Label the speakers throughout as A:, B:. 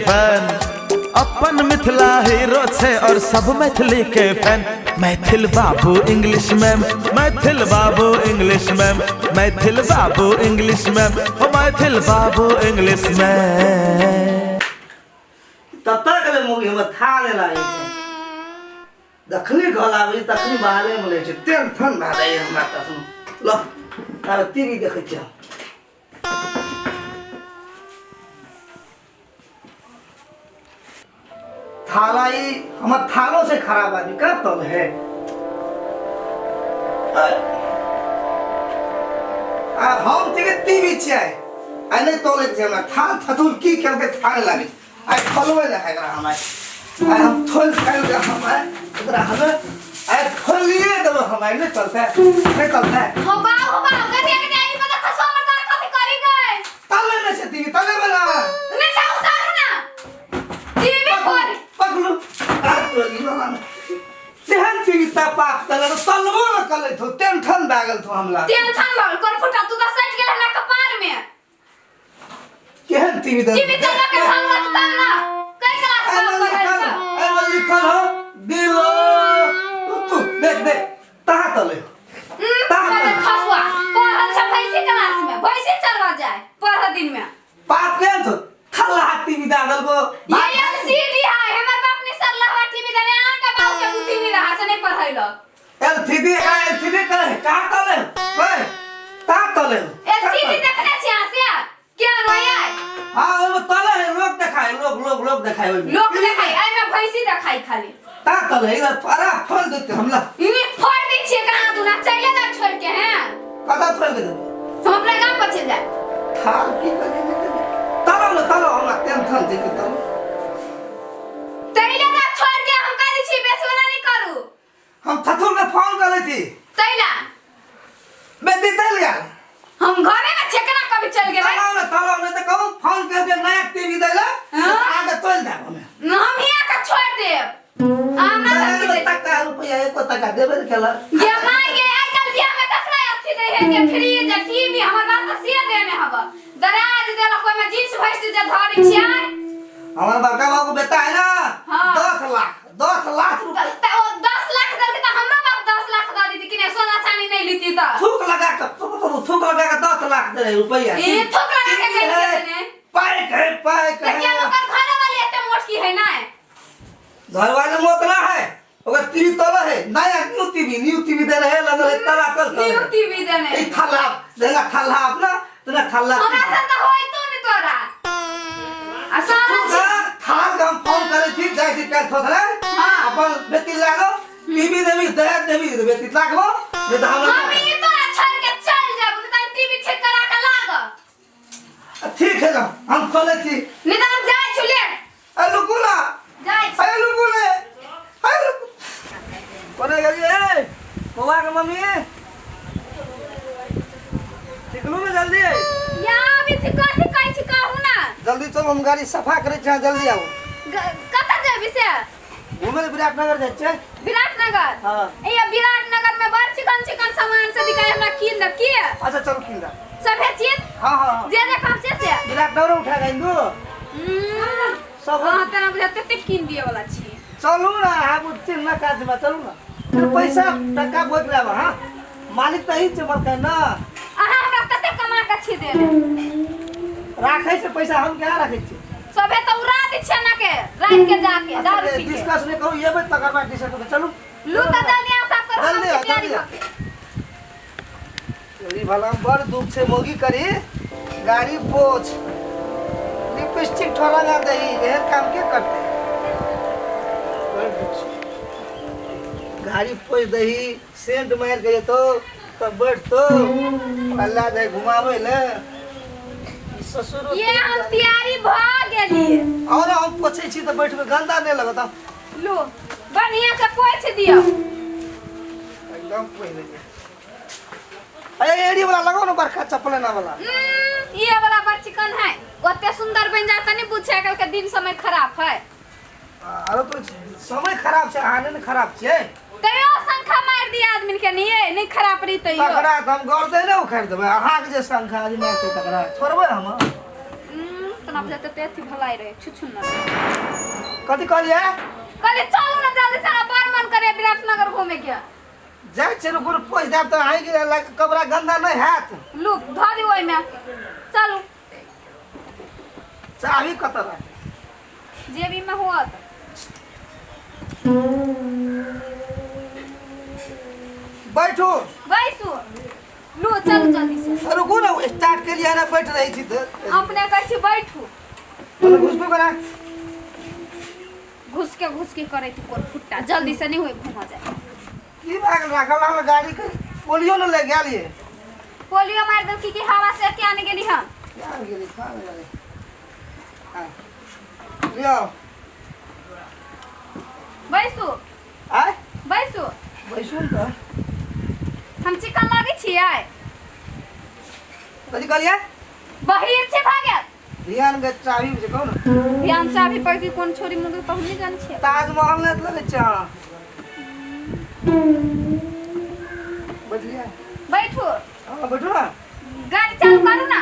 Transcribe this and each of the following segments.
A: Fan अपन Mithila hero छे और सब मैथिली के फैन। मैथिल बाबू इंग्लिश मैम, मैथिल बाबू इंग्लिश मैम, मैथिल बाबू इंग्लिश मैम, ओ मैथिल बाबू इंग्लिश मैम।
B: ततक ले मोगी हम था ले लागे दखनी गलाबी तखनी बाले बोले छे टेंशन भाले हमरा त सुन ल अब टीवी देखे छ थाला ही हम थालों से खराब आदमी का तब है हम ते टीवी छ आने तोले छ हमरा थाल थतुल की करके थाल लागे आई खोलवे ना है हमरा आई हम थोल खाइल का हम इधर हमें आई खोलिए दब हम नहीं चलता हो बा गदिया के आई पता खसो मत कथि करी गए तले में से टीवी तले में ना ने जाओ उतार ना टीवी में खोल पकड़ो आ तो ई वाला सेहन टीवी ता पाप तले तो तलबो न कले थो टेंशन भागल थो हमला टेंशन भागल कर फुटा तू का सट गेल हमरा कपार में केहन टीवी चला के भागला तू ना कई क्लास में लिखल हो दिलो तू देख देख तहा तले तहा खसवा पढ़ल छ भैंसी क्लास में भैंसी चलवा जाए पढ़ दिन में पाप के तो खल्ला टीवी दागल को ये एलसीडी है हमर बाप ने सल्लाह टीवी देने आ के बाऊ के बुद्धि नहीं रहा से नहीं पढ़ैलो एलसीडी का का तले ओए ता तले एलसीडी देखने छी आसे क्या रोया हां वो तले लोग देखाय लोग देखाय लोग देखाय आई में भैंसी देखाय खाली ता तले इधर पारा फोड़ देते हमला इनी फोड़ दी छे कहां तू ना चले ना छोड़ के हैं कदा फोड़ के दे हम अपने गांव पर चल जाए थाल की करे तलो हम टेंशन दे के तलो तैला ना छोड़ के हम करी छी बेसवाला नहीं करू हम थथुल में फोन करे थी तैला बेटी तैला हम घरे में छकना कभी चल गेले तलो ने तो कहूं फोन करके नया टीवी देला आगे तोल दे हमें हम यहां का छोड़ दे आना तक रुपया एको टका देबे केला ये माय ये आजकल बियाह में कखरा अथी दे है के फ्रीज टीवी हमर बात तो से देने हबा दराज देला कोई में जींस वेस्ट जे धरी छिया हमर बड़का बाबू बेटा है ना 10 लाख रुपया तो 10 लाख दे त हमरा बाप 10 लाख दे दी कि ने सोना चांदी नहीं लीती त थूक लगा के 10 लाख दे रुपया ए थूक लगा के कैसे ने पाए क्या ओकर घर वाले एते मोट की है ना घर वाले मोतला है ओकर टीवी तोला है नया न्यू टीवी दे रहे लगल है तला कल न्यू टीवी देने ई थाला देगा थाला अपना तोरा थाला हमरा से त होई तो नहीं तोरा आसान थाल हम फोन करे थी जाय थी कर थोथले अपन बेटी लागो टीवी देवी दहेज देवी बेटी लागो जे त हम ई तोरा छोड़ के चल जाबू त टीवी ठीक करा के लाग ठीक है ना हम खोले थी निदान जाय छुले ए लुकुला जाय ए लुकुले कोने गई ए बउआ के मम्मी निकलू ना जल्दी या अभी कथि कहै छी कहू ना जल्दी चलो हम गाड़ी सफा करे छ जल्दी आओ कत जेबी से घूमे विराटनगर जाय छै विराटनगर हां ए विराटनगर में बड़ चिकन सामान से दिखाई हमरा कीन द की अच्छा चलो कीन द सब है चीज हां जे काम से विराटनगर उठा गई दो सब हां तना बुझते ते कीन दिए वाला छी चलू ना हम उठते ना काज में चलू ना फिर पैसा टका बोल रहा हां मालिक त ही चमक है ना अहा हमरा कते कमा के छी दे राखै से पैसा हम क्या राखै छी सबे त उड़ा दी छै ना के रात के जाके दारू पी के डिस्कस नहीं करू ये बे तकर बाद डिसाइड कर चलू लू त जल्दी आ साफ कर तैयारी तेरी भला बड़ दुख से मोगी करी गाड़ी पोछ लिपस्टिक ठोरा ना दई ये काम के करते गाड़ी पोछ दही सेंट मार गए तो तब बैठ तो अल्लाह दे घुमावे ले ससुर ये हम तैयारी भ गेली और हम पोछे छी त बैठ में गंदा नहीं लगता लो बढ़िया से पोछ दियो एकदम पहले अरे एड़ी वाला लगाओ ना बरखा चप्पल ना वाला ये वाला बड़ चिकन है ओते सुंदर बन जाता नहीं पूछे कल के दिन समय खराब है अरे तो समय खराब से आने न खराब छे तयो संखा मार दिया आदमी के नहीं खराब रही तयो तकरा हम गौर दे न उखाड़ देबे अहा के जे संखा आदमी मारते तकरा छोड़बे हम
C: तना बजे ते थी भलाई रहे छुछु न
B: कथी कहलिए
C: कहले चलो ना जल्दी से बार मन करे विराटनगर घूमे के
B: जाय छै रुक पोछ देब त आइ के कपड़ा गंदा नहीं हैत
C: लू धा दी ओइ में चलो
B: चाबी कत रह
C: जेबी में होत
B: बैठो
C: बैसू लू चल जल्दी से
B: रुको ना स्टार्ट के लिए ना बैठ रही थी तो
C: अपने कह छी बैठू
B: बोले घुसबो करा
C: घुस के करे तू कोन फुट्टा जल्दी से नहीं होई घुमा जाए
B: की भाग रखल हम गाड़ी के पोलियो न ले गेल ये
C: पोलियो मार दो की हवा से के आने गेली हम
B: यार गेली खा गेली हां लियो
C: बैसू
B: आय
C: बैसू
B: बैसुन त
C: हम चिकन लागे छियै
B: कथी कहलिए
C: बहिर छे भागे
B: ध्यान के चाबी से कौन
C: ध्यान चाबी पर की कोन छोरी मुंह तो हम नहीं जान छियै
B: ताजमहल ने लगे छ बजलिया
C: बैठो
B: हां बैठो ना
C: गाड़ी चालू करू ना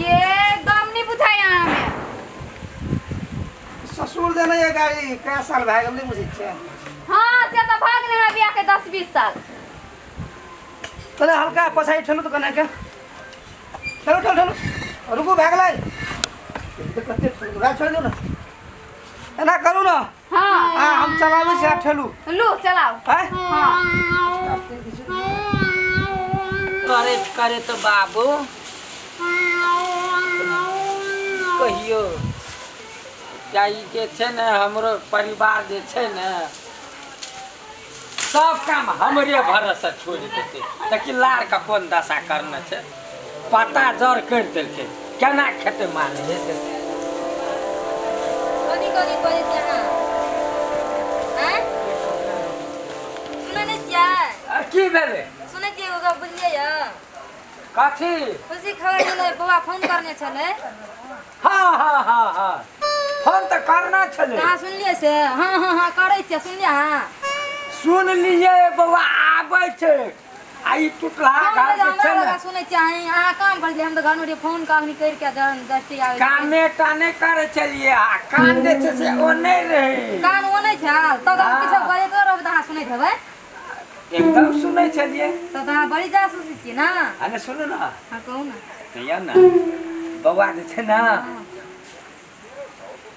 C: ये दम नहीं बुझाया हमें
B: ससुर देना ये गाड़ी कै साल भाग गेल नहीं बुझै छै
C: हां से तो भाग ले बिया के 10-20 साल
B: तने हल्का पछाई ठेलु त कना के ठेलु रुको भाग लै तो कते भाग छोड़ दो ना एना करू ना
C: हां
B: हां हम चलावे से ठेलु
C: लू चलाओ
B: हैं
C: हां
D: करे तो बाबू कहियो चाही जे छै ने हमरो परिवार जे छै ने सब काम हमरे भरोसे छोड़ देते लेकिन लार का कोन दशा करना छै पता जड़ कर देलकै केना खेते मान हेतै
E: कनी करे छै हां हैं सुनै नै छियै
D: की भेलै
E: सुनै छियै ओकरा बुझलियै या
D: कथी
E: खुशी खबर गेलै बौआ फोन करने छलै
D: हाँ फोन तो करना छलै
E: कहाँ सुनलियै से हाँ करै छियै सुनलियै हाँ
D: सुन लिए बौआ आबै छै आ ई टुटला घर जे छै ने
E: सुनै छियै अहाँ काम करलियै हम तो घर में फोन काम करि के दस्ती आबै
D: कामे टाने करे चलिए आ कान जे छै से ओ नहीं रहे
E: कान ओ नहि छै तो किछो बजे तो रहब त अहाँ सुनैत हेबै
D: एकदम सुनै छलिए
E: तो अहाँ बड़ी जासूसी छियै ना
D: अने सुनो ना
E: हाँ कहू ना
D: कहिया ना बौआ जे छै ना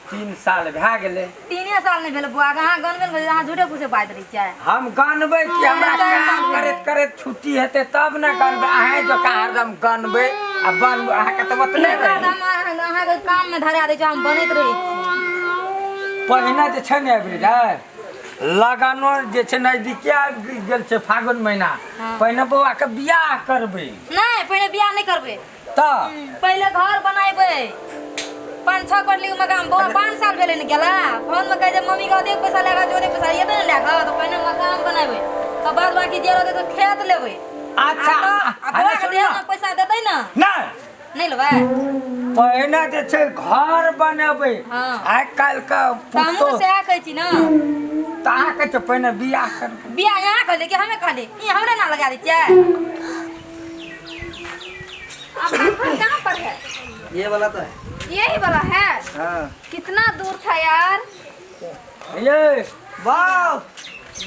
D: 3 साल भए गेलै
E: 3 साल नहीं भेल बुआ अहाँ गनबे भेल अहाँ झूठे पूछे बात रही छियै
D: हम गनबै कि हमरा काम करैत करैत छुट्टी हेतै तब ने गनबै अहाँ जो का हरदम गनबै आ बनबै अहाँ के त बतले
E: अहाँ के काम में धरा दै छै हम बनैत रहै छी
D: पहिने जे छै ने ब्रिदर लगानो जे छै नजदीके आबि गेल छै फागुन महीना पहिने बौआ के बियाह करबै
E: नहीं पहले बियाह नहीं करबै
D: त
E: पहले घर बनाएबै 5-6 कोठली के मकान बौआ 5 साल भेले न गेला फोन में कह दे मम्मी का देख पैसा लेगा जो दे पैसा ये तो लेगा तो पहले मकान बनाएबै तो बाद बाकी जे रहते तो खेत लेबै
D: अच्छा
E: बौआ के देह में पैसा देतै ना नहीं लेबै
D: पहिने जे छै घर बनेबै
E: हाँ।
D: आइ काल्हि के
E: हमहूँ
D: पुतो
E: सएह कहै छी ना
D: त अहाँ कहै छै पहिने बियाह करबै
E: बियाह यहाँ कहले कि हमें कहले ई हमरे ना लगा दै छियै
C: अब घर कहाँ पर है
B: ये वाला तो है
C: यही वाला है
B: हां
C: कितना दूर था यार
D: ये
B: वाह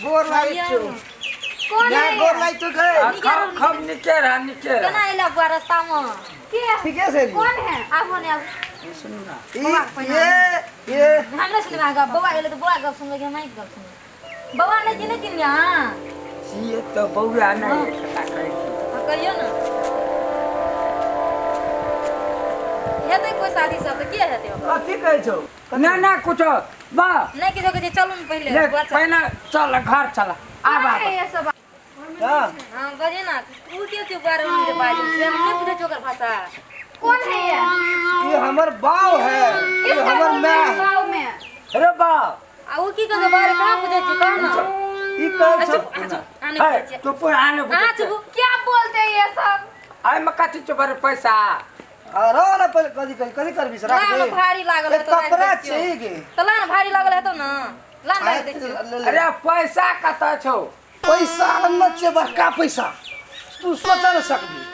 B: गोर लागे छो
C: कौन
B: या
C: है
B: गोर
C: ये?
B: लागे तो गए
D: खम निके रहा
E: केना एला बुआ रास्ता में
C: के
B: ठीक है सर
C: कौन है आप होने अब
D: सुन ना
B: ये
E: हमरे सुनबे आगा बौआ एले तो बौआ गप सुनबे कि हम नहीं गप सुनबे बौआ नहीं चिन्ह चिन्ह हां
D: ये तो बौआ नहीं खता कहै छै
E: कहियो ना हेतै कोई शादी सब तो के हेतै ओकर
B: कथी कहै छौ
D: ना कुछ बा
E: नहीं किछो के चलू न पहले
D: ले
E: बुआ चल
D: पहिने चल घर चल
C: कौन
D: आबा
C: है ये सब
B: हां
E: हां बजे ना तू के बारे में मुझे बाजी से हम नहीं पूछे ओकर भाषा
C: कौन है
B: ये हमर बाव है ये
C: किसका
B: हमर
C: बोल रहे
B: माँ
C: हैं गाँव में
D: अरे बा
E: आ उ की के बारे कहां पूछे छी कह ना
B: ई कहै छौ
E: आने पूछे
D: तू पर आने
E: हां चुप
C: क्या बोलते हैं ये सब
D: आई में कथी छ बारे पैसा
B: अरे ना पर कथी करबी सर
E: लान भारी लागल है तो
B: कपड़ा छै के
E: तो लान भारी लागल है तो ना लान भारी दे छी
D: अरे पैसा कत छौ
B: पैसा न छै बड़का पैसा तू सोच न सकबी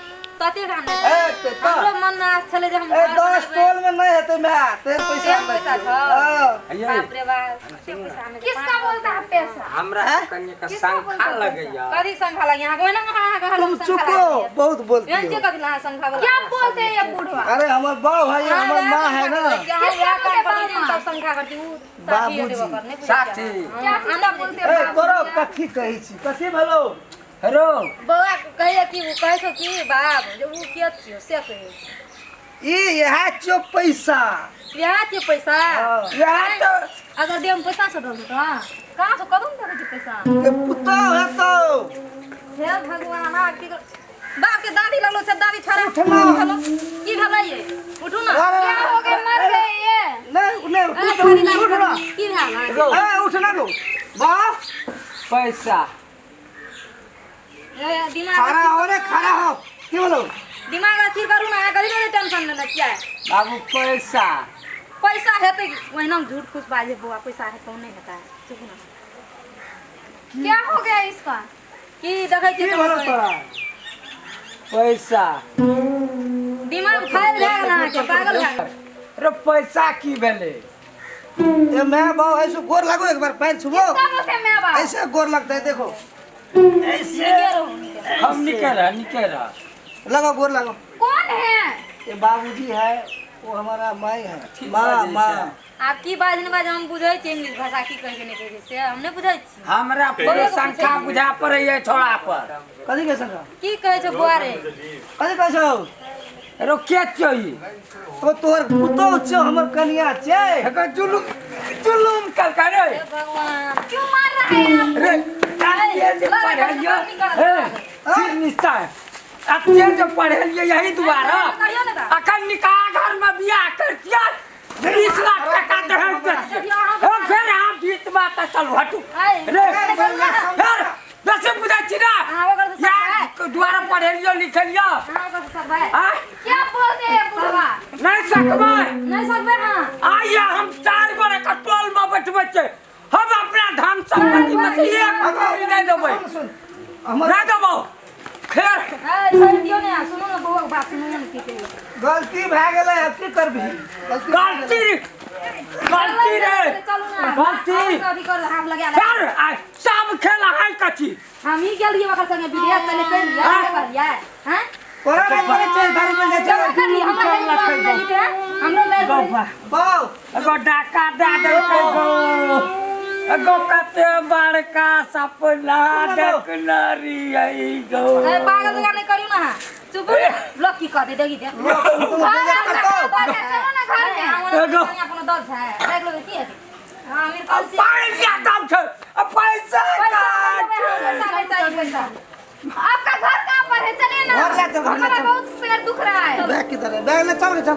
E: कते काम
B: ए
E: नहीं
B: ते
E: हमरो मन ना छले जे हम
B: ए 10 टोल में नहीं हेते मैं तेरे पैसा
E: तेरे पैसा
B: नहीं
E: छ
D: अये
E: बाप रे बाप कते पैसा में
C: किसका बोलता है पैसा?
D: हमरा कन्या का संखा लगैया
E: कदी संखा लगे यहां कोई ना कहां
B: तुम चुको बहुत बोलती
E: यहां
B: हो
E: के कदी ना संखा बोला
C: क्या बोलते हैं ये बूढ़ा?
B: अरे हमार बाप भाई हमार माँ है ना
E: क्या करती तब संखा करती ऊ साथी
B: बाबूजी।
E: देबो करने
D: साथी
C: क्या चीज़ बोलते हैं
B: ए
C: बाबू?
B: तोरो कथी कही छी कथी भेलो
D: हेरो
E: बौआ कहे कि वो कहे छो कि बाप जो ऊ के छियो से कहे
B: ई यह चो पैसा
E: बियाह के पैसा
B: यह तो
E: अगर देम पैसा से दो तो कहां से कदम दे के पैसा
B: के पुतो है तो
E: हे भगवान आ की बाप के दादी लगलो से दादी छोरा
B: उठना।
E: हेलो की भेलै ये उठू ना
C: क्या हो गए? मर गए ये?
B: नहीं नहीं
E: अरे
B: उठ
E: दादी
B: उठ ना
E: की भेलै
B: ए उठ ना लो बाप
D: पैसा
E: ए दिमाग
B: खड़ा हो रे खड़ा हो की बोलो
E: दिमाग अथी करू ना करी ना टेंशन लेना क्या है
D: बाबू पैसा
E: पैसा हेते वहिना झूठ कुछ बाजे बुआ पैसा है कौन नहीं होता है चुप ना
C: क्या हो गया इसका?
E: की देखै
B: की
E: छी
B: बोलो तोरा
D: पैसा
E: दिमाग फैल जाएगा ना के पागल है
D: रे पैसा की भेले
B: ये मैं बाप ऐसे गोर लगो एक बार पैर छुबो
C: क्या बोलते हैं मैं बाप?
B: ऐसे गोर लगता है देखो
E: निके रहो
D: हम निके रह
B: लगो गोर लगो
C: कौन है?
B: ये बाबूजी है वो हमारा माई है माँ माँ
E: आप की बाज ने बाज हम बुझै छी इंग्लिश भाषा की कह के नहीं कह से हम नहीं बुझै छी
D: हमरा पूरे संख्या बुझा पड़ै छोड़ा पर
B: कथी कह सका
E: की कहै छ बुआ रे
B: कथी कह छौ
D: रो के चोई
B: तो तोर पुतो छौ हमर कनिया छै
D: एगो जुलुम कल करे
E: हे भगवान
C: क्यों मार रहे हैं आप?
D: रे ये जे पढ़लियो ए सिर निश्चय अते जो पढ़लियो यही दुआरा अखन निकाह घर में बियाह कर दिया 20 लाख टका दहेज देते हम फिर हम जीत बात चल हटू रे फिर दस बुझा चिरा या दुआरा पढ़लियो लिखलियो हां
C: क्या बोलते हैं बूढ़ा?
D: नहीं सकबे
E: नहीं सकबे हां
D: आइए हम 4 गोरे का टोल में बैठबे छे हम अपना धन संपत्ति में से एक कौड़ी नहीं देबै
B: सुन हमर
D: नहीं देबो खैर
E: ए छोड़ दियो ने सुनो ना बउआ बात सुनो ना की कहियो
B: गलती भए गेलै अब की करबी
D: गलती रे
E: चलू ना
D: गलती
E: अभी कर हाथ लगा
D: फिर आइ सब खेला है कची
E: हम ही गेलिए ओकर संगे विदेश चले कर लिया करिया हैं
B: तोरा नहीं पड़े छै दारू में
E: जमा
B: जाए
E: कर लिया हमरो ले
D: बाबा
B: बाऊ
D: एगो डाका दे देलकै गो एगो कते बड़का सपना देखनारी आई गो
E: ए पागल जगह नहीं करियो ना चुप ब्लॉक की कर दे देगी दे
C: चलो ना घर में।
D: एगो
E: अपना दस है देख लो की है हां मेरे पास
D: पैसा काम छै पैसा काट
E: पैसा
C: आपका घर कहाँ पर है? चलिए ना,
B: घर ले चल, घर ले
C: हमारा
B: चल।
C: बहुत पैर दुख रहा है।
B: बैग किधर है बैग ले चल के चल